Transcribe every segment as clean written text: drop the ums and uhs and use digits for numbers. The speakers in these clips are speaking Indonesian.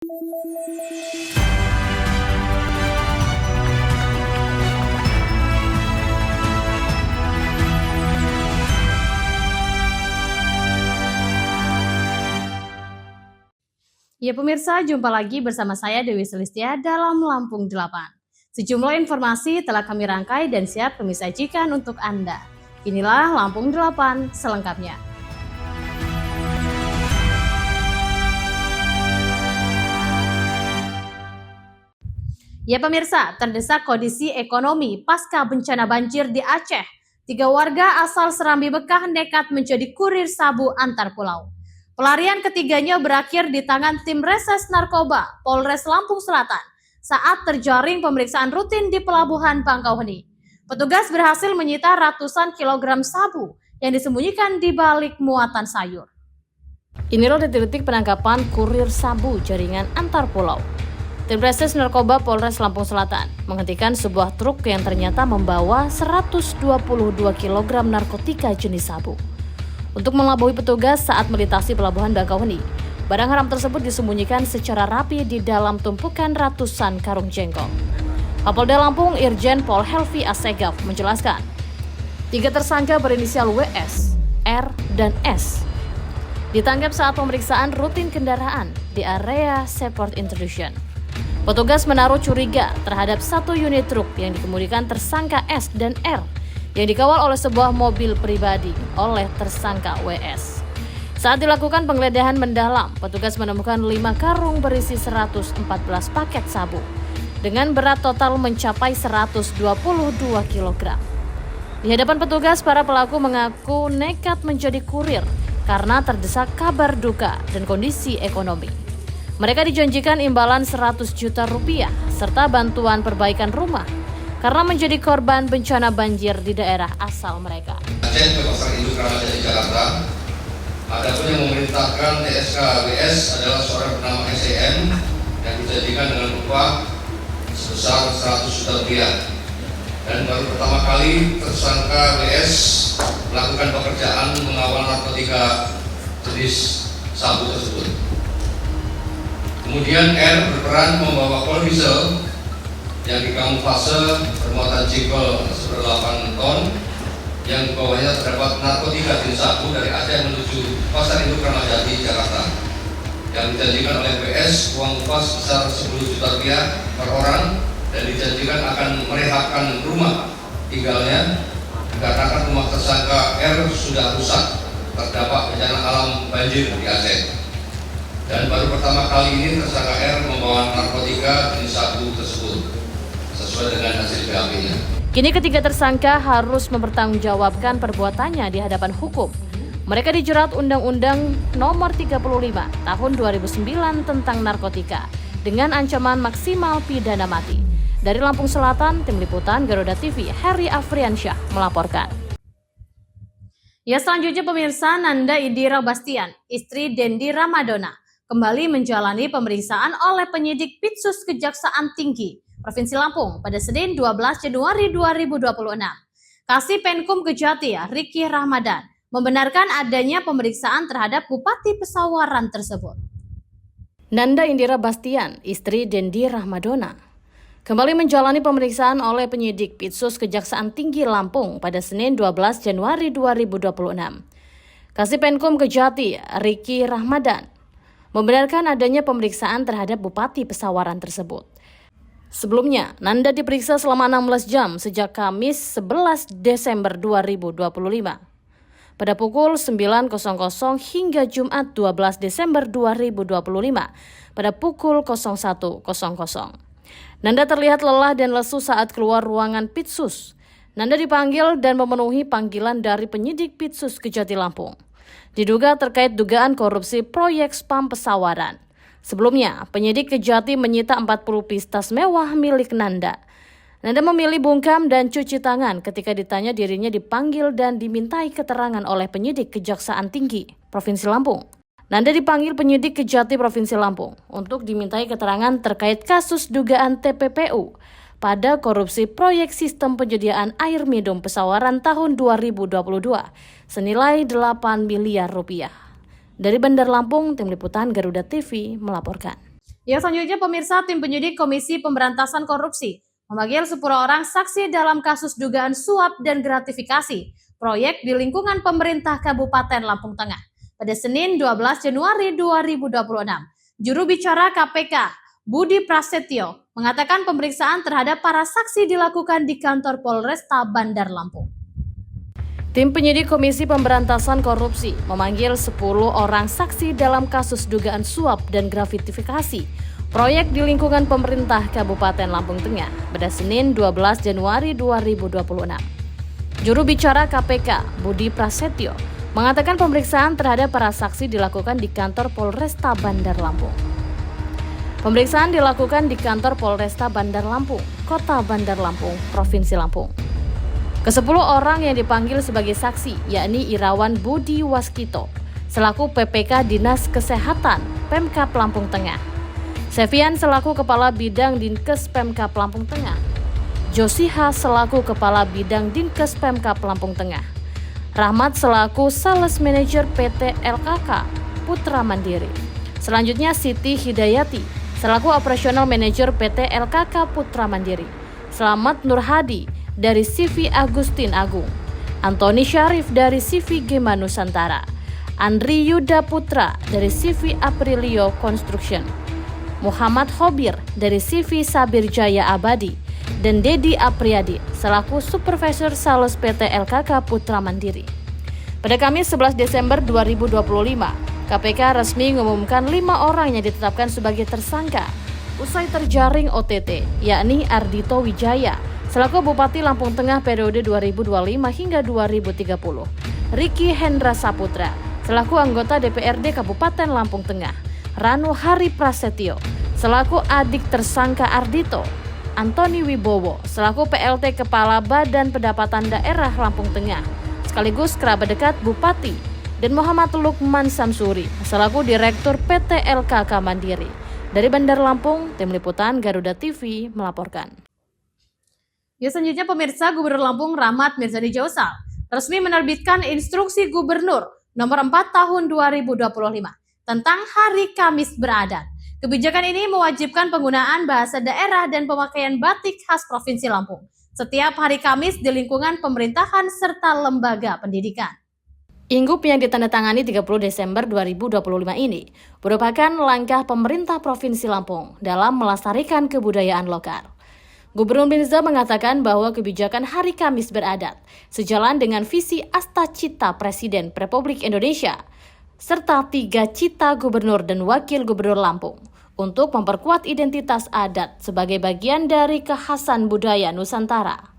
Ya pemirsa, jumpa lagi bersama saya Dewi Selistia dalam Lampung 8. Sejumlah informasi telah kami rangkai dan siap kami sajikan untuk Anda. Inilah Lampung 8 selengkapnya. Ya pemirsa, terdesak kondisi ekonomi pasca bencana banjir di Aceh. 3 warga asal Serambi Bekah nekat menjadi kurir sabu antar pulau. Pelarian ketiganya berakhir di tangan tim reses narkoba Polres Lampung Selatan saat terjaring pemeriksaan rutin di Pelabuhan Bakauheni. Petugas berhasil menyita ratusan kilogram sabu yang disembunyikan di balik muatan sayur. Inilah detik-detik penangkapan kurir sabu jaringan antar pulau. Tim reses narkoba Polres Lampung Selatan menghentikan sebuah truk yang ternyata membawa 122 kg narkotika jenis sabu. Untuk melabui petugas saat melintasi Pelabuhan Bakauheni, barang haram tersebut disembunyikan secara rapi di dalam tumpukan ratusan karung jengkol. Kapolda Lampung Irjen Pol Helvi Assegaf menjelaskan, 3 tersangka berinisial WS, R, dan S ditangkap saat pemeriksaan rutin kendaraan di area Seaport Intrusion. Petugas menaruh curiga terhadap 1 unit truk yang dikemudikan tersangka S dan R yang dikawal oleh sebuah mobil pribadi oleh tersangka WS. Saat dilakukan penggeledahan mendalam, petugas menemukan 5 karung berisi 114 paket sabu dengan berat total mencapai 122 kg. Di hadapan petugas, para pelaku mengaku nekat menjadi kurir karena terdesak kabar duka dan kondisi ekonomi. Mereka dijanjikan imbalan 100 juta rupiah serta bantuan perbaikan rumah karena menjadi korban bencana banjir di daerah asal mereka. Aceh ke Pasar Induk Ramadhan di Jakarta. Adapun yang memerintahkan TSK WS adalah seorang bernama SEM yang dijadikan dengan upah sebesar 100 juta rupiah. Dan baru pertama kali tersangka WS melakukan pekerjaan mengawal narkotika jenis sabu tersebut. Kemudian R berperan membawa polvisel yang dikamuflase bermuatan jengkol seberat 8 ton yang di bawahnya terdapat narkotika jenis sabu dari Aceh menuju Pasar Induk Ramadhan di Jakarta yang dijanjikan oleh WS uang upah sebesar 10 juta rupiah per orang dan dijanjikan akan merehabkan rumah tinggalnya dikarenakan rumah tersangka R sudah rusak terdampak bencana alam banjir di Aceh. Dan baru pertama kali ini tersangka R membawa narkotika jenis sabu tersebut sesuai dengan hasil BAP-nya. Kini ketiga tersangka harus mempertanggungjawabkan perbuatannya di hadapan hukum. Mereka dijerat Undang-Undang Nomor 35 Tahun 2009 tentang narkotika dengan ancaman maksimal pidana mati. Dari Lampung Selatan, Tim Liputan Garuda TV, Heri Afriansyah melaporkan. Ya selanjutnya pemirsa, Nanda Indira Bastian, istri Dendi Ramadona, kembali menjalani pemeriksaan oleh penyidik Pitsus Kejaksaan Tinggi Provinsi Lampung pada Senin 12 Januari 2026. Kasih Penkum Kejati Riki Rahmadan membenarkan adanya pemeriksaan terhadap Bupati Pesawaran tersebut. Nanda Indira Bastian, istri Dendi Ramadona, kembali menjalani pemeriksaan oleh penyidik Pitsus Kejaksaan Tinggi Lampung pada Senin 12 Januari 2026. Kasih Penkum Kejati Riki Rahmadan membenarkan adanya pemeriksaan terhadap Bupati Pesawaran tersebut. Sebelumnya, Nanda diperiksa selama 16 jam sejak Kamis 11 Desember 2025. Pada pukul 9.00 hingga Jumat 12 Desember 2025 pada pukul 01.00. Nanda terlihat lelah dan lesu saat keluar ruangan Pitsus. Nanda dipanggil dan memenuhi panggilan dari penyidik Pitsus Kejati Lampung. Diduga terkait dugaan korupsi proyek Spam Pesawaran. Sebelumnya, penyidik Kejati menyita 40 piece tas mewah milik Nanda. Nanda memilih bungkam dan cuci tangan ketika ditanya dirinya dipanggil dan dimintai keterangan oleh penyidik Kejaksaan Tinggi Provinsi Lampung. Nanda dipanggil penyidik Kejati Provinsi Lampung untuk dimintai keterangan terkait kasus dugaan TPPU pada korupsi proyek sistem penyediaan air minum Pesawaran tahun 2022 senilai 8 miliar rupiah. Dari Bandar Lampung, Tim Liputan Garuda TV melaporkan. Ya, selanjutnya pemirsa, tim penyidik Komisi Pemberantasan Korupsi memanggil 10 orang saksi dalam kasus dugaan suap dan gratifikasi proyek di lingkungan pemerintah Kabupaten Lampung Tengah pada Senin 12 Januari 2026. Juru bicara KPK, Budi Prasetyo, mengatakan pemeriksaan terhadap para saksi dilakukan di kantor Polresta Bandar Lampung. Tim penyidik Komisi Pemberantasan Korupsi memanggil 10 orang saksi dalam kasus dugaan suap dan gratifikasi proyek di lingkungan pemerintah Kabupaten Lampung Tengah pada Senin 12 Januari 2026. Juru bicara KPK, Budi Prasetyo, mengatakan pemeriksaan terhadap para saksi dilakukan di kantor Polresta Bandar Lampung. Pemeriksaan dilakukan di kantor Polresta Bandar Lampung, Kota Bandar Lampung, Provinsi Lampung. Ke-10 orang yang dipanggil sebagai saksi yakni Irawan Budi Waskito selaku PPK Dinas Kesehatan Pemkab Lampung Tengah, Sevian selaku Kepala Bidang Dinkes Pemkab Lampung Tengah, Josiha selaku Kepala Bidang Dinkes Pemkab Lampung Tengah, Rahmat selaku Sales Manager PT LKK Putra Mandiri. Selanjutnya Siti Hidayati selaku Operational Manager PT LKK Putra Mandiri, Slamet Nurhadi dari CV Agustin Agung, Antoni Syarif dari CV Gema Nusantara, Andri Yuda Putra dari CV Aprilio Construction, Muhammad Khobir dari CV Sabir Jaya Abadi, dan Dedi Apriyadi selaku Supervisor Sales PT LKK Putra Mandiri. Pada Kamis 11 Desember 2025, KPK resmi mengumumkan 5 orang yang ditetapkan sebagai tersangka usai terjaring OTT, yakni Ardito Wijaya selaku Bupati Lampung Tengah periode 2025 hingga 2030, Riki Hendra Saputra selaku anggota DPRD Kabupaten Lampung Tengah, Ranu Hari Prasetyo selaku adik tersangka Ardito, Antoni Wibowo selaku PLT Kepala Badan Pendapatan Daerah Lampung Tengah sekaligus kerabat dekat Bupati, dan Muhammad Lukman Samsuri selaku Direktur PT LKK Mandiri. Dari Bandar Lampung, Tim Liputan Garuda TV melaporkan. Ya, selanjutnya pemirsa, Gubernur Lampung Rahmat Mirzani Jausal resmi menerbitkan Instruksi Gubernur Nomor 4 Tahun 2025 tentang Hari Kamis Beradat. Kebijakan ini mewajibkan penggunaan bahasa daerah dan pemakaian batik khas Provinsi Lampung setiap hari Kamis di lingkungan pemerintahan serta lembaga pendidikan. Inggup yang ditandatangani 30 Desember 2025 ini merupakan langkah pemerintah Provinsi Lampung dalam melestarikan kebudayaan lokal. Gubernur Mirza mengatakan bahwa kebijakan Hari Kamis Beradat sejalan dengan visi Asta Cita Presiden Republik Indonesia serta 3 cita Gubernur dan Wakil Gubernur Lampung untuk memperkuat identitas adat sebagai bagian dari kekhasan budaya Nusantara.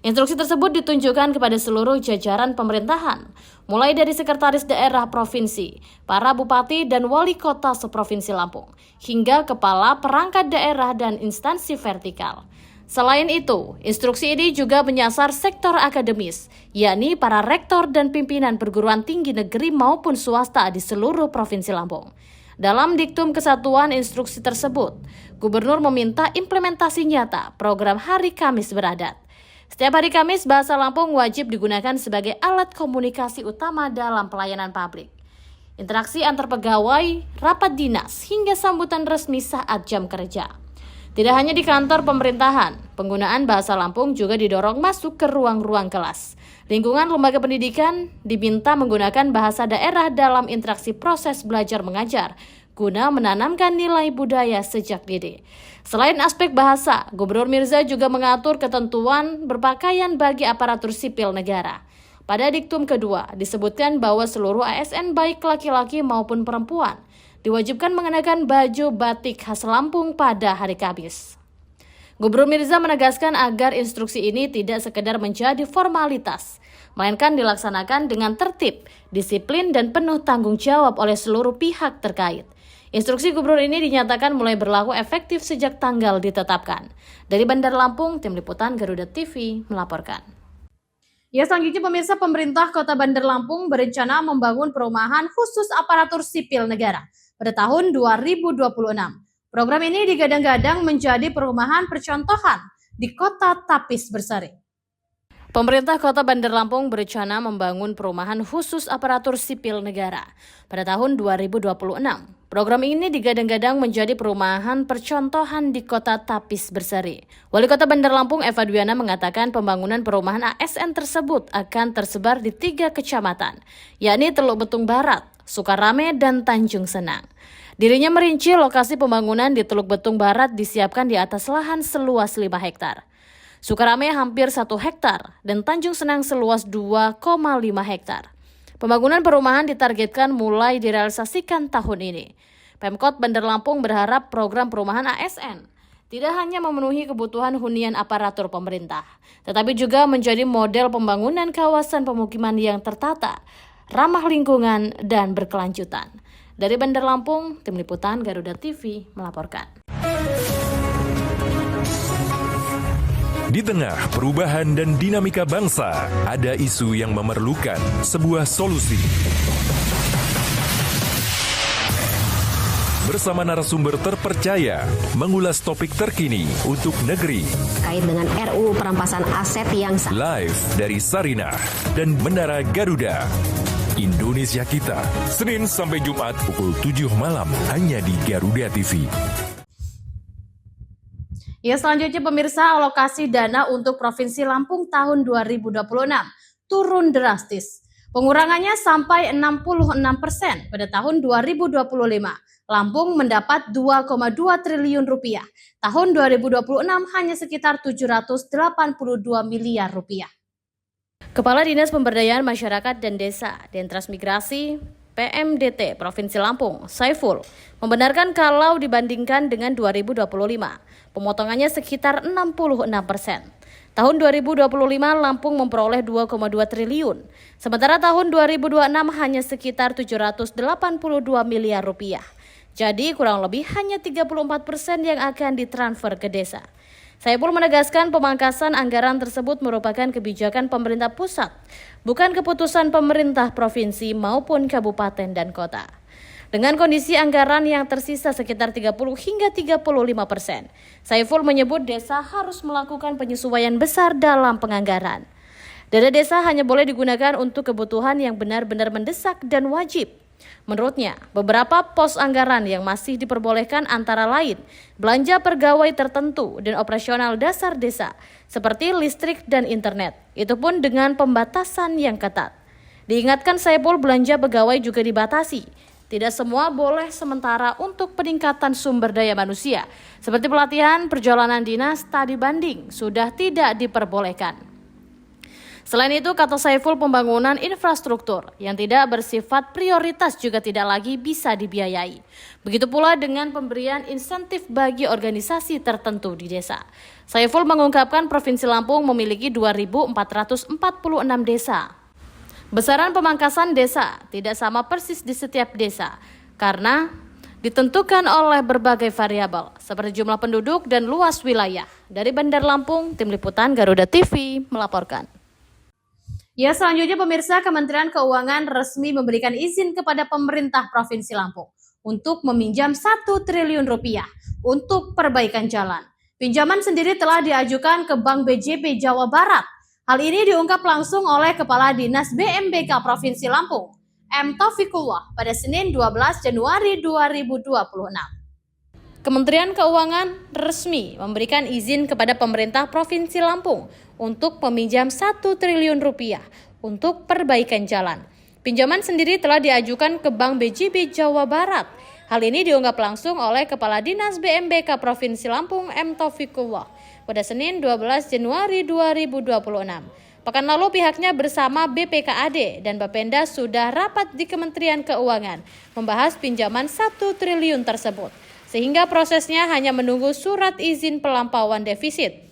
Instruksi tersebut ditunjukkan kepada seluruh jajaran pemerintahan, mulai dari Sekretaris Daerah Provinsi, para Bupati dan Wali Kota seprovinsi Lampung, hingga Kepala Perangkat Daerah dan instansi vertikal. Selain itu, instruksi ini juga menyasar sektor akademis, yakni para rektor dan pimpinan perguruan tinggi negeri maupun swasta di seluruh Provinsi Lampung. Dalam diktum kesatuan instruksi tersebut, Gubernur meminta implementasi nyata program Hari Kamis Beradat. Setiap hari Kamis, bahasa Lampung wajib digunakan sebagai alat komunikasi utama dalam pelayanan publik. Interaksi antar pegawai, rapat dinas, hingga sambutan resmi saat jam kerja. Tidak hanya di kantor pemerintahan, penggunaan bahasa Lampung juga didorong masuk ke ruang-ruang kelas. Lingkungan lembaga pendidikan diminta menggunakan bahasa daerah dalam interaksi proses belajar mengajar, guna menanamkan nilai budaya sejak dini. Selain aspek bahasa, Gubernur Mirza juga mengatur ketentuan berpakaian bagi aparatur sipil negara. Pada diktum kedua, disebutkan bahwa seluruh ASN baik laki-laki maupun perempuan diwajibkan mengenakan baju batik khas Lampung pada hari Kamis. Gubernur Mirza menegaskan agar instruksi ini tidak sekedar menjadi formalitas, melainkan dilaksanakan dengan tertib, disiplin, dan penuh tanggung jawab oleh seluruh pihak terkait. Instruksi Gubernur ini dinyatakan mulai berlaku efektif sejak tanggal ditetapkan. Dari Bandar Lampung, Tim Liputan Garuda TV melaporkan. Ya, selanjutnya pemirsa, pemerintah Kota Bandar Lampung berencana membangun perumahan khusus aparatur sipil negara pada tahun 2026. Program ini digadang-gadang menjadi perumahan percontohan di Kota Tapis Berseri. Pemerintah Kota Bandar Lampung berencana membangun perumahan khusus aparatur sipil negara pada tahun 2026. Program ini digadang-gadang menjadi perumahan percontohan di Kota Tapis Berseri. Wali Kota Bandar Lampung Eva Dwiana mengatakan pembangunan perumahan ASN tersebut akan tersebar di 3 kecamatan, yakni Teluk Betung Barat, Sukarame, dan Tanjung Senang. Dirinya merinci lokasi pembangunan di Teluk Betung Barat disiapkan di atas lahan seluas 5 hektar. Sukarame hampir 1 hektar dan Tanjung Senang seluas 2,5 hektar. Pembangunan perumahan ditargetkan mulai direalisasikan tahun ini. Pemkot Bandar Lampung berharap program perumahan ASN tidak hanya memenuhi kebutuhan hunian aparatur pemerintah, tetapi juga menjadi model pembangunan kawasan pemukiman yang tertata, ramah lingkungan, dan berkelanjutan. Dari Bandar Lampung, Tim Liputan Garuda TV melaporkan. Di tengah perubahan dan dinamika bangsa, ada isu yang memerlukan sebuah solusi. Bersama narasumber terpercaya, mengulas topik terkini untuk negeri. Kait dengan RUU perampasan aset yang Live dari Sarinah dan Menara Garuda. Indonesia Kita, Senin sampai Jumat pukul 7 malam hanya di Garuda TV. Ya, selanjutnya pemirsa, alokasi dana untuk Provinsi Lampung tahun 2026 turun drastis. Pengurangannya sampai 66% pada tahun 2025. Lampung mendapat 2,2 triliun rupiah. Tahun 2026 hanya sekitar 782 miliar rupiah. Kepala Dinas Pemberdayaan Masyarakat dan Desa, Dentransmigrasi, PMDT Provinsi Lampung, Saiful, membenarkan kalau dibandingkan dengan 2025, pemotongannya sekitar 66%. Tahun 2025 Lampung memperoleh 2,2 triliun, sementara tahun 2026 hanya sekitar 782 miliar rupiah. Jadi kurang lebih hanya 34% yang akan ditransfer ke desa. Saiful menegaskan pemangkasan anggaran tersebut merupakan kebijakan pemerintah pusat, bukan keputusan pemerintah provinsi maupun kabupaten dan kota. Dengan kondisi anggaran yang tersisa sekitar 30 hingga 35%, Saiful menyebut desa harus melakukan penyesuaian besar dalam penganggaran. Dana desa hanya boleh digunakan untuk kebutuhan yang benar-benar mendesak dan wajib. Menurutnya, beberapa pos anggaran yang masih diperbolehkan antara lain belanja pegawai tertentu dan operasional dasar desa, seperti listrik dan internet. Itu pun dengan pembatasan yang ketat. Diingatkan Saiful, belanja pegawai juga dibatasi. Tidak semua boleh sementara untuk peningkatan sumber daya manusia, seperti pelatihan, perjalanan dinas, studi banding, sudah tidak diperbolehkan. Selain itu, kata Saiful, pembangunan infrastruktur yang tidak bersifat prioritas juga tidak lagi bisa dibiayai. Begitu pula dengan pemberian insentif bagi organisasi tertentu di desa. Saiful mengungkapkan Provinsi Lampung memiliki 2.446 desa. Besaran pemangkasan desa tidak sama persis di setiap desa karena ditentukan oleh berbagai variabel seperti jumlah penduduk dan luas wilayah. Dari Bandar Lampung, Tim Liputan Garuda TV melaporkan. Ya, selanjutnya pemirsa, Kementerian Keuangan resmi memberikan izin kepada pemerintah Provinsi Lampung untuk meminjam 1 triliun rupiah untuk perbaikan jalan. Pinjaman sendiri telah diajukan ke Bank BJB Jawa Barat. Hal ini diungkap langsung oleh Kepala Dinas BMBK Provinsi Lampung, M. Taufikullah, pada Senin 12 Januari 2026. Kementerian Keuangan resmi memberikan izin kepada pemerintah Provinsi Lampung untuk meminjam 1 triliun rupiah untuk perbaikan jalan. Pinjaman sendiri telah diajukan ke Bank BJB Jawa Barat. Hal ini diungkap langsung oleh Kepala Dinas BMBK Provinsi Lampung, M. Taufikullah, pada Senin 12 Januari 2026. Pekan lalu pihaknya bersama BPKAD dan Bapenda sudah rapat di Kementerian Keuangan membahas pinjaman 1 triliun tersebut, sehingga prosesnya hanya menunggu surat izin pelampauan defisit.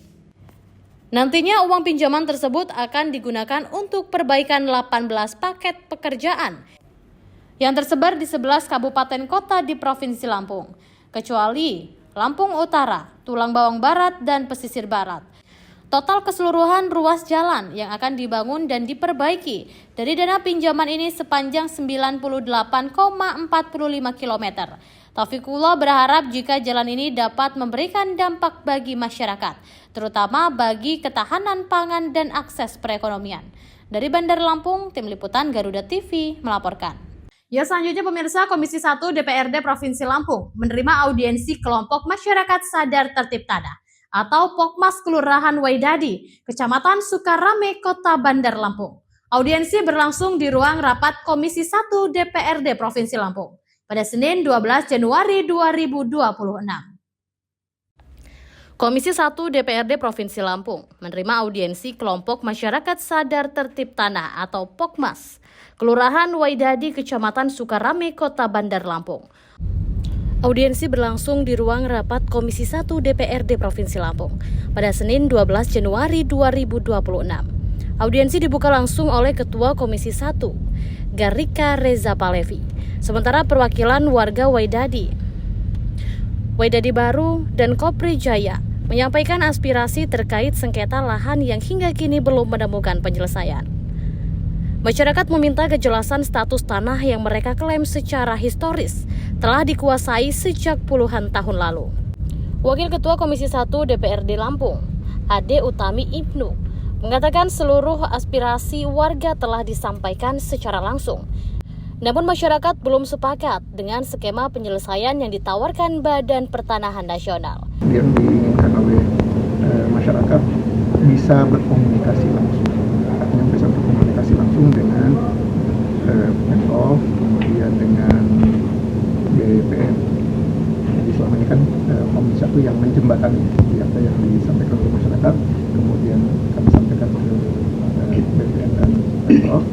Nantinya uang pinjaman tersebut akan digunakan untuk perbaikan 18 paket pekerjaan yang tersebar di 11 kabupaten kota di Provinsi Lampung, kecuali Lampung Utara, Tulang Bawang Barat, dan Pesisir Barat. Total keseluruhan ruas jalan yang akan dibangun dan diperbaiki dari dana pinjaman ini sepanjang 98,45 km. Taufikullah berharap jika jalan ini dapat memberikan dampak bagi masyarakat, terutama bagi ketahanan pangan dan akses perekonomian. Dari Bandar Lampung, Tim Liputan Garuda TV melaporkan. Ya, selanjutnya pemirsa, Komisi 1 DPRD Provinsi Lampung menerima audiensi kelompok masyarakat sadar tertib tanah atau Pokmas Kelurahan Waidadi, Kecamatan Sukarame, Kota Bandar Lampung. Audiensi berlangsung di ruang rapat Komisi 1 DPRD Provinsi Lampung pada Senin 12 Januari 2026. Komisi 1 DPRD Provinsi Lampung menerima audiensi kelompok masyarakat sadar tertib tanah atau Pokmas, Kelurahan Waidadi, Kecamatan Sukarame, Kota Bandar Lampung. Audiensi berlangsung di ruang rapat Komisi 1 DPRD Provinsi Lampung pada Senin 12 Januari 2026. Audiensi dibuka langsung oleh Ketua Komisi 1, Garika Reza Palevi. Sementara perwakilan warga Waidadi Baru, dan Kopri Jaya menyampaikan aspirasi terkait sengketa lahan yang hingga kini belum menemukan penyelesaian. Masyarakat meminta kejelasan status tanah yang mereka klaim secara historis telah dikuasai sejak puluhan tahun lalu. Wakil Ketua Komisi 1 DPRD Lampung, Ade Utami Ibnu, mengatakan seluruh aspirasi warga telah disampaikan secara langsung. Namun masyarakat belum sepakat dengan skema penyelesaian yang ditawarkan Badan Pertanahan Nasional. Yang diinginkan oleh masyarakat bisa berkomunikasi langsung, dengan Pemprov, kemudian dengan BPN. Jadi selama ini kan Komisi 1 yang menjembatani apa yang disampaikan oleh masyarakat, kemudian kami sampaikan ke BPN dan Pemprov,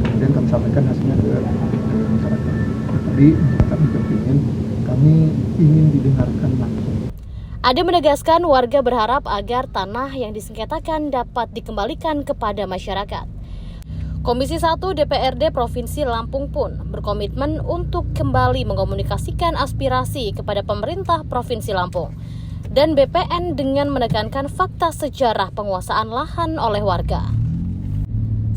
kemudian kami sampaikan hasilnya ke masyarakat. Tadi kami ingin didengarkan langsung. Ade menegaskan warga berharap agar tanah yang disengketakan dapat dikembalikan kepada masyarakat. Komisi 1 DPRD Provinsi Lampung pun berkomitmen untuk kembali mengkomunikasikan aspirasi kepada pemerintah Provinsi Lampung dan BPN dengan menekankan fakta sejarah penguasaan lahan oleh warga.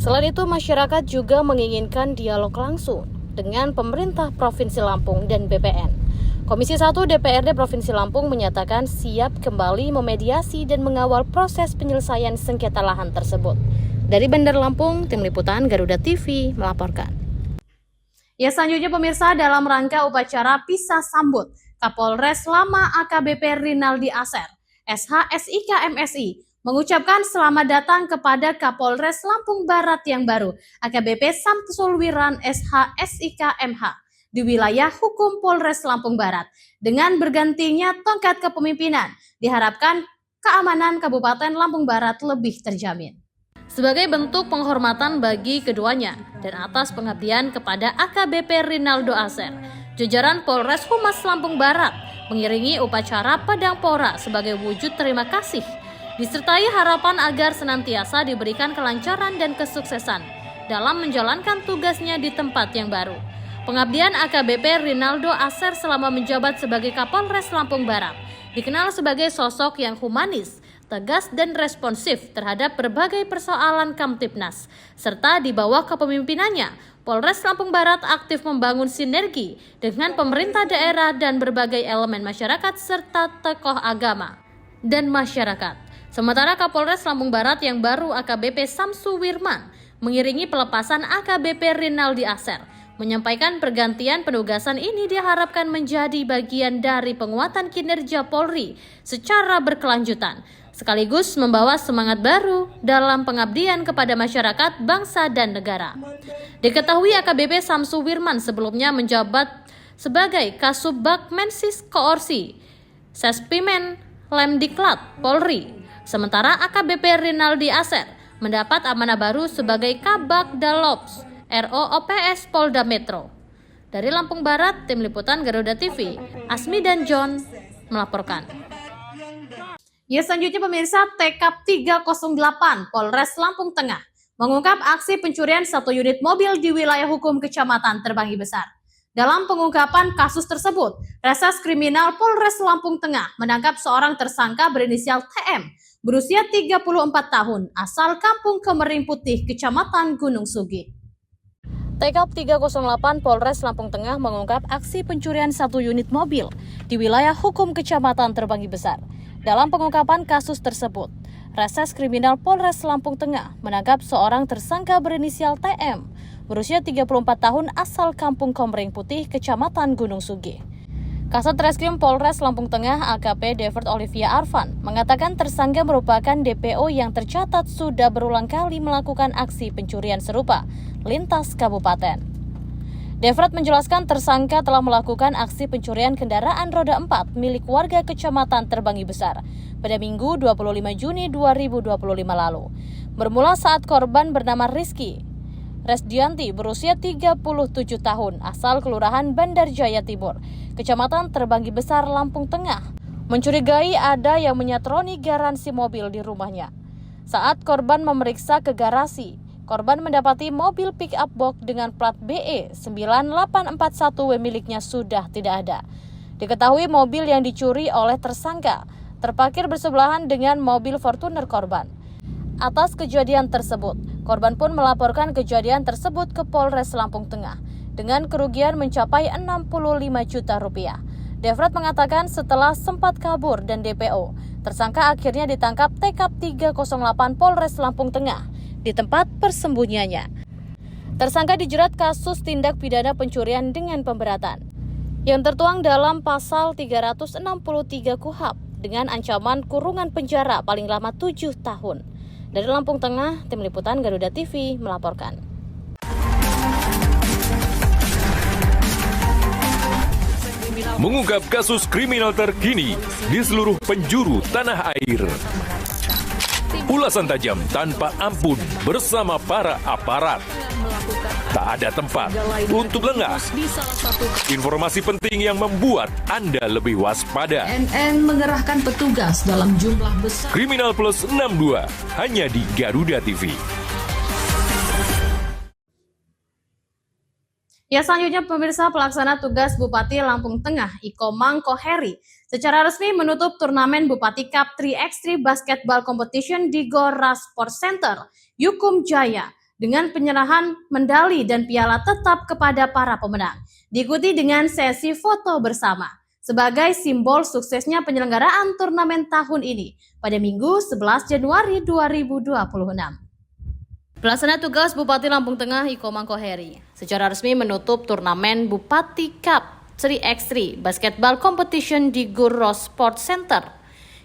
Selain itu, masyarakat juga menginginkan dialog langsung dengan pemerintah Provinsi Lampung dan BPN. Komisi 1 DPRD Provinsi Lampung menyatakan siap kembali memediasi dan mengawal proses penyelesaian sengketa lahan tersebut. Dari Bandar Lampung, Tim Liputan Garuda TV melaporkan. Ya, selanjutnya pemirsa, dalam rangka upacara pisah sambut Kapolres Lama AKBP Rinaldi Aser, SH-SIK MSI, mengucapkan selamat datang kepada Kapolres Lampung Barat yang baru, AKBP Samsul Wiran SH-SIK MH, di wilayah hukum Polres Lampung Barat. Dengan bergantinya tongkat kepemimpinan, diharapkan keamanan Kabupaten Lampung Barat lebih terjamin. Sebagai bentuk penghormatan bagi keduanya dan atas pengabdian kepada AKBP Rinaldo Aser, jajaran Polres Humas Lampung Barat mengiringi upacara Padang Pora sebagai wujud terima kasih, disertai harapan agar senantiasa diberikan kelancaran dan kesuksesan dalam menjalankan tugasnya di tempat yang baru. Pengabdian AKBP Rinaldo Aser selama menjabat sebagai Kapolres Lampung Barat dikenal sebagai sosok yang humanis, tegas dan responsif terhadap berbagai persoalan Kamtibnas, serta di bawah kepemimpinannya, Polres Lampung Barat aktif membangun sinergi dengan pemerintah daerah dan berbagai elemen masyarakat serta tokoh agama dan masyarakat. Sementara Kapolres Lampung Barat yang baru AKBP Samsu Wirman mengiringi pelepasan AKBP Rinaldi Aser, menyampaikan pergantian penugasan ini diharapkan menjadi bagian dari penguatan kinerja Polri secara berkelanjutan, sekaligus membawa semangat baru dalam pengabdian kepada masyarakat, bangsa, dan negara. Diketahui AKBP Samsu Wirman sebelumnya menjabat sebagai Kasubag Mensis Koorsi, Sespimen Lemdiklat Polri, sementara AKBP Rinaldi Aser mendapat amanah baru sebagai Kabag Dalops ROOPS Polda Metro. Dari Lampung Barat, Tim Liputan Garuda TV, Asmi dan John melaporkan. Ya, selanjutnya pemirsa, TK 308 Polres Lampung Tengah mengungkap aksi pencurian satu unit mobil di wilayah hukum Kecamatan Terbangi Besar. Dalam pengungkapan kasus tersebut, Reses Kriminal Polres Lampung Tengah menangkap seorang tersangka berinisial TM berusia 34 tahun asal Kampung Kemering Putih, Kecamatan Gunung Sugi. TKP 308 Polres Lampung Tengah mengungkap aksi pencurian 1 unit mobil di wilayah hukum Kecamatan Terbanggi Besar. Dalam pengungkapan kasus tersebut, Reses Kriminal Polres Lampung Tengah menangkap seorang tersangka berinisial TM, berusia 34 tahun asal Kampung Komering Putih, Kecamatan Gunung Sugih. Kasat Reskrim Polres Lampung Tengah AKP Devert Olivia Arvan mengatakan tersangka merupakan DPO yang tercatat sudah berulang kali melakukan aksi pencurian serupa lintas kabupaten. Devert menjelaskan tersangka telah melakukan aksi pencurian kendaraan roda 4 milik warga Kecamatan Terbanggi Besar pada Minggu 25 Juni 2025 lalu. Bermula saat korban bernama Rizky Resdianti berusia 37 tahun asal Kelurahan Bandar Jaya Timur, Kecamatan Terbanggi Besar, Lampung Tengah, mencurigai ada yang menyatroni garansi mobil di rumahnya. Saat korban memeriksa ke garasi, korban mendapati mobil pick-up box dengan plat BE 9841W miliknya sudah tidak ada. Diketahui mobil yang dicuri oleh tersangka terparkir bersebelahan dengan mobil Fortuner korban. Atas kejadian tersebut, korban pun melaporkan kejadian tersebut ke Polres Lampung Tengah dengan kerugian mencapai 65 juta rupiah. Devert mengatakan setelah sempat kabur dan DPO, tersangka akhirnya ditangkap TKP 308 Polres Lampung Tengah di tempat persembunyiannya. Tersangka dijerat kasus tindak pidana pencurian dengan pemberatan yang tertuang dalam pasal 363 KUHP dengan ancaman kurungan penjara paling lama 7 tahun. Dari Lampung Tengah, Tim Liputan Garuda TV melaporkan. Mengungkap kasus kriminal terkini di seluruh penjuru tanah air. Ulasan tajam tanpa ampun bersama para aparat. Tak ada tempat untuk lengah. Informasi penting yang membuat Anda lebih waspada. NN mengerahkan petugas dalam jumlah besar. Kriminal Plus 62 hanya di Garuda TV. Ya, selanjutnya pemirsa, pelaksana tugas Bupati Lampung Tengah Ikomang Koheri secara resmi menutup turnamen Bupati Cup 3x3 Basketball Competition di Gora Sport Center, Yukum Jaya dengan penyerahan medali dan piala tetap kepada para pemenang. Diikuti dengan sesi foto bersama sebagai simbol suksesnya penyelenggaraan turnamen tahun ini pada Minggu 11 Januari 2026. Pelaksana tugas Bupati Lampung Tengah Ikomang Koheri secara resmi menutup turnamen Bupati Cup 3x3 Basketball Competition di Gora Sport Center,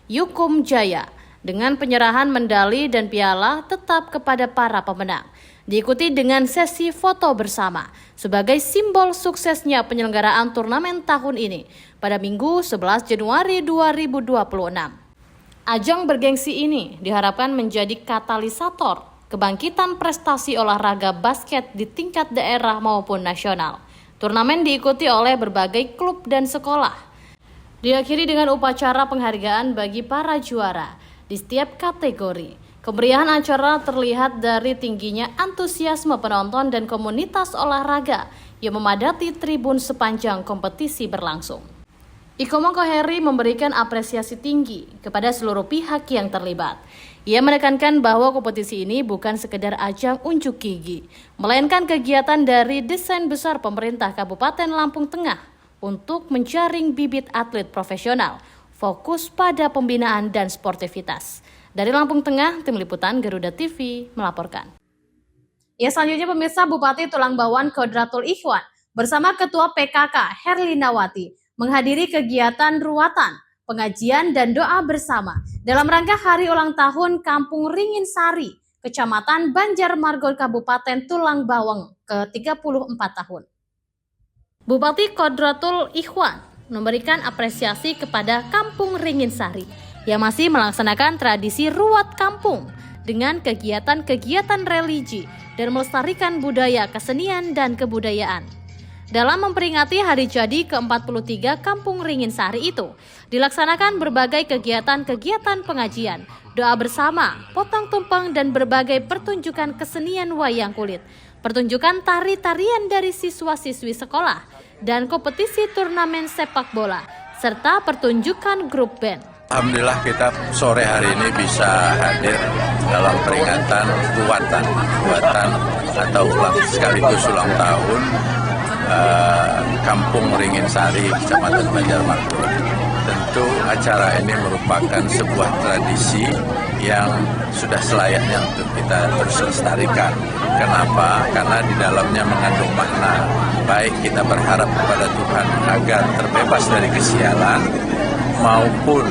Yukum Jaya dengan penyerahan medali dan piala tetap kepada para pemenang. Diikuti dengan sesi foto bersama sebagai simbol suksesnya penyelenggaraan turnamen tahun ini pada Minggu 11 Januari 2026. Ajang bergengsi ini diharapkan menjadi katalisator kebangkitan prestasi olahraga basket di tingkat daerah maupun nasional. Turnamen diikuti oleh berbagai klub dan sekolah. Diakhiri dengan upacara penghargaan bagi para juara di setiap kategori. Kemeriahan acara terlihat dari tingginya antusiasme penonton dan komunitas olahraga yang memadati tribun sepanjang kompetisi berlangsung. Ikomang Koheri memberikan apresiasi tinggi kepada seluruh pihak yang terlibat. Ia menekankan bahwa kompetisi ini bukan sekedar ajang unjuk gigi, melainkan kegiatan dari desain besar pemerintah Kabupaten Lampung Tengah untuk menjaring bibit atlet profesional, fokus pada pembinaan dan sportivitas. Dari Lampung Tengah, Tim Liputan Garuda TV melaporkan. Ya, selanjutnya pemirsa, Bupati Tulang Bawang Kodratul Ikhwan bersama Ketua PKK Herlinawati menghadiri kegiatan ruatan, pengajian dan doa bersama dalam rangka hari ulang tahun Kampung Ringin Sari, Kecamatan Banjarmargo, Kabupaten Tulang Bawang ke-34 tahun. Bupati Kodratul Ikhwan memberikan apresiasi kepada Kampung Ringin Sari yang masih melaksanakan tradisi ruat kampung dengan kegiatan-kegiatan religi dan melestarikan budaya, kesenian, dan kebudayaan. Dalam memperingati hari jadi ke-43 Kampung Ringin Sari itu, dilaksanakan berbagai kegiatan-kegiatan pengajian, doa bersama, potong tumpeng, dan berbagai pertunjukan kesenian wayang kulit, pertunjukan tari-tarian dari siswa-siswi sekolah, dan kompetisi turnamen sepak bola, serta pertunjukan grup band. Alhamdulillah kita sore hari ini bisa hadir dalam peringatan buatan atau sekaligus ulang tahun Kampung Ringinsari, Kecamatan Banjarmangu. Tentu acara ini merupakan sebuah tradisi yang sudah selayaknya untuk kita terus lestarikan. Kenapa? Karena di dalamnya mengandung makna. Baik kita berharap kepada Tuhan agar terbebas dari kesialan maupun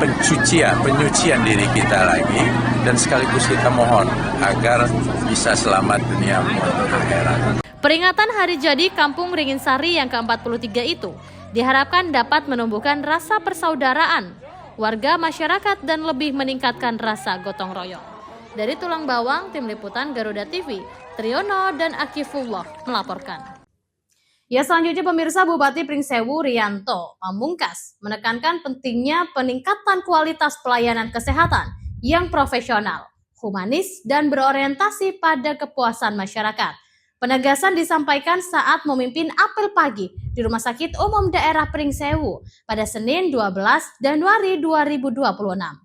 penyucian diri kita lagi, dan sekaligus kita mohon agar bisa selamat dunia maupun akhirat. Peringatan hari jadi Kampung Ringinsari yang ke-43 itu diharapkan dapat menumbuhkan rasa persaudaraan warga masyarakat dan lebih meningkatkan rasa gotong royong. Dari Tulang Bawang, Tim Liputan Garuda TV, Triyono dan Akifullah melaporkan. Ya, selanjutnya pemirsa, Bupati Pringsewu Rianto Pamungkas menekankan pentingnya peningkatan kualitas pelayanan kesehatan yang profesional, humanis, dan berorientasi pada kepuasan masyarakat. Penegasan disampaikan saat memimpin apel pagi di Rumah Sakit Umum Daerah Pringsewu pada Senin 12 Januari 2026.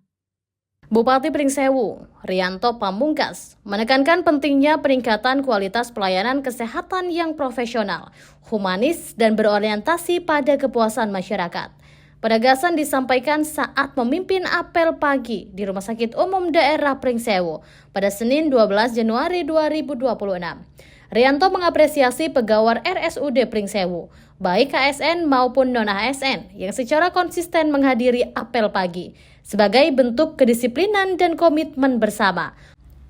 Bupati Pringsewu Rianto Pamungkas menekankan pentingnya peningkatan kualitas pelayanan kesehatan yang profesional, humanis, dan berorientasi pada kepuasan masyarakat. Penegasan disampaikan saat memimpin apel pagi di Rumah Sakit Umum Daerah Pringsewu pada Senin 12 Januari 2026. Rianto mengapresiasi pegawai RSUD Pringsewu, baik ASN maupun non-ASN, yang secara konsisten menghadiri apel pagi sebagai bentuk kedisiplinan dan komitmen bersama.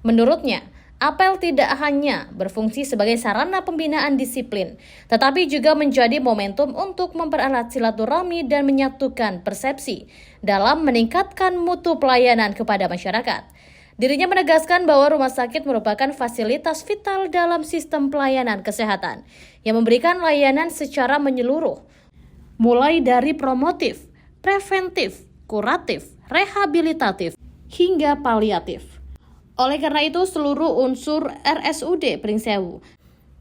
Menurutnya, apel tidak hanya berfungsi sebagai sarana pembinaan disiplin, tetapi juga menjadi momentum untuk mempererat silaturahmi dan menyatukan persepsi dalam meningkatkan mutu pelayanan kepada masyarakat. Dirinya menegaskan bahwa rumah sakit merupakan fasilitas vital dalam sistem pelayanan kesehatan yang memberikan layanan secara menyeluruh, mulai dari promotif, preventif, kuratif, rehabilitatif, hingga paliatif. Oleh karena itu, seluruh unsur RSUD Pringsewu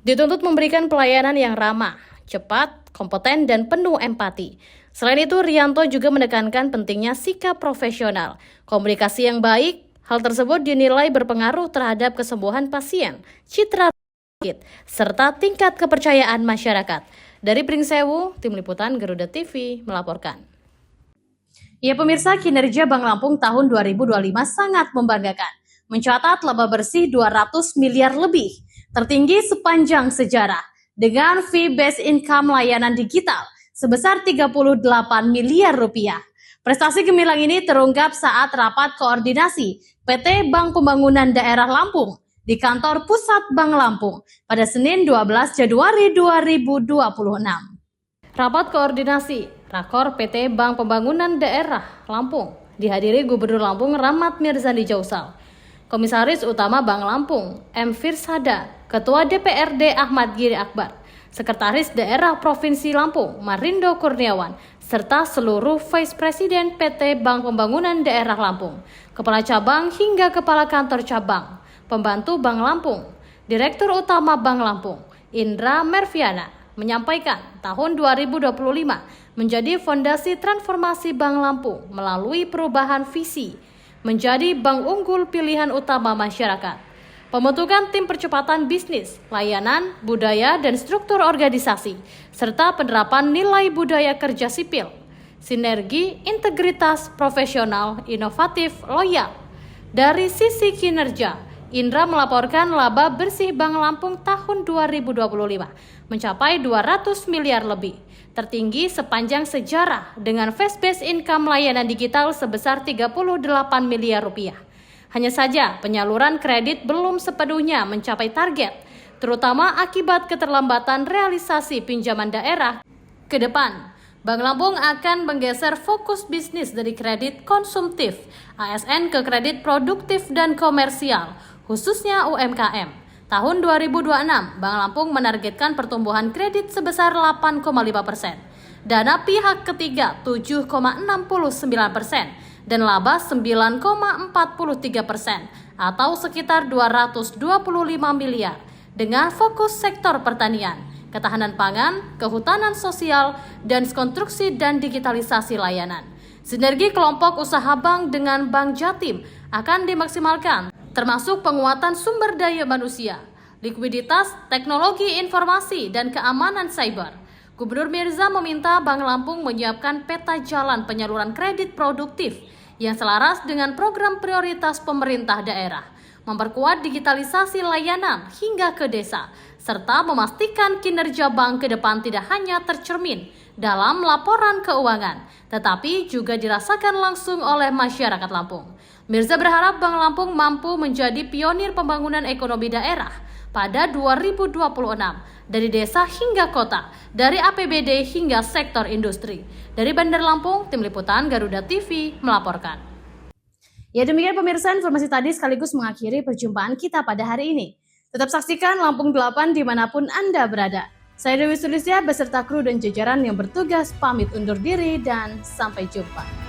dituntut memberikan pelayanan yang ramah, cepat, kompeten, dan penuh empati. Selain itu, Rianto juga menekankan pentingnya sikap profesional, komunikasi yang baik. Hal tersebut dinilai berpengaruh terhadap kesembuhan pasien, citra sakit, serta tingkat kepercayaan masyarakat. Dari Pringsewu, Tim Liputan Garuda TV melaporkan. Ya pemirsa, kinerja Bank Lampung tahun 2025 sangat membanggakan. Mencatat laba bersih 200 miliar lebih, tertinggi sepanjang sejarah, dengan fee-based income layanan digital sebesar 38 miliar rupiah. Prestasi gemilang ini terungkap saat rapat koordinasi PT Bank Pembangunan Daerah Lampung di kantor pusat Bank Lampung pada Senin 12 Januari 2026. Rapat koordinasi Rakor PT Bank Pembangunan Daerah Lampung dihadiri Gubernur Lampung Rahmat Mirzani Jausal, Komisaris Utama Bank Lampung M. Firsada, Ketua DPRD Ahmad Giri Akbar, Sekretaris Daerah Provinsi Lampung Marindo Kurniawan, serta seluruh Vice Presiden PT Bank Pembangunan Daerah Lampung, Kepala Cabang hingga Kepala Kantor Cabang, Pembantu Bank Lampung. Direktur Utama Bank Lampung, Indra Merviana, menyampaikan tahun 2025 menjadi fondasi transformasi Bank Lampung melalui perubahan visi menjadi bank unggul pilihan utama masyarakat. Pembentukan tim percepatan bisnis, layanan, budaya, dan struktur organisasi, serta penerapan nilai budaya kerja sipil, sinergi, integritas, profesional, inovatif, loyal. Dari sisi kinerja, Indra melaporkan laba bersih Bank Lampung tahun 2025 mencapai 200 miliar lebih, tertinggi sepanjang sejarah dengan fee-based income layanan digital sebesar 38 miliar rupiah. Hanya saja penyaluran kredit belum sepenuhnya mencapai target, terutama akibat keterlambatan realisasi pinjaman daerah. Ke depan, Bank Lampung akan menggeser fokus bisnis dari kredit konsumtif ASN ke kredit produktif dan komersial, khususnya UMKM. Tahun 2026, Bank Lampung menargetkan pertumbuhan kredit sebesar 8,5%, dana pihak ketiga 7,69%, dan laba 9,43% atau sekitar 225 miliar dengan fokus sektor pertanian, ketahanan pangan, kehutanan sosial, dan konstruksi dan digitalisasi layanan. Sinergi kelompok usaha bank dengan Bank Jatim akan dimaksimalkan, termasuk penguatan sumber daya manusia, likuiditas, teknologi informasi, dan keamanan cyber. Gubernur Mirza meminta Bank Lampung menyiapkan peta jalan penyaluran kredit produktif yang selaras dengan program prioritas pemerintah daerah, memperkuat digitalisasi layanan hingga ke desa, serta memastikan kinerja bank ke depan tidak hanya tercermin dalam laporan keuangan, tetapi juga dirasakan langsung oleh masyarakat Lampung. Mirza berharap Bank Lampung mampu menjadi pionir pembangunan ekonomi daerah pada 2026, dari desa hingga kota, dari APBD hingga sektor industri. Dari Bandar Lampung, Tim Liputan Garuda TV melaporkan. Ya, demikian pemirsa, informasi tadi sekaligus mengakhiri perjumpaan kita pada hari ini. Tetap saksikan Lampung 8 dimanapun Anda berada. Saya Dewi Sulisya beserta kru dan jajaran yang bertugas pamit undur diri dan sampai jumpa.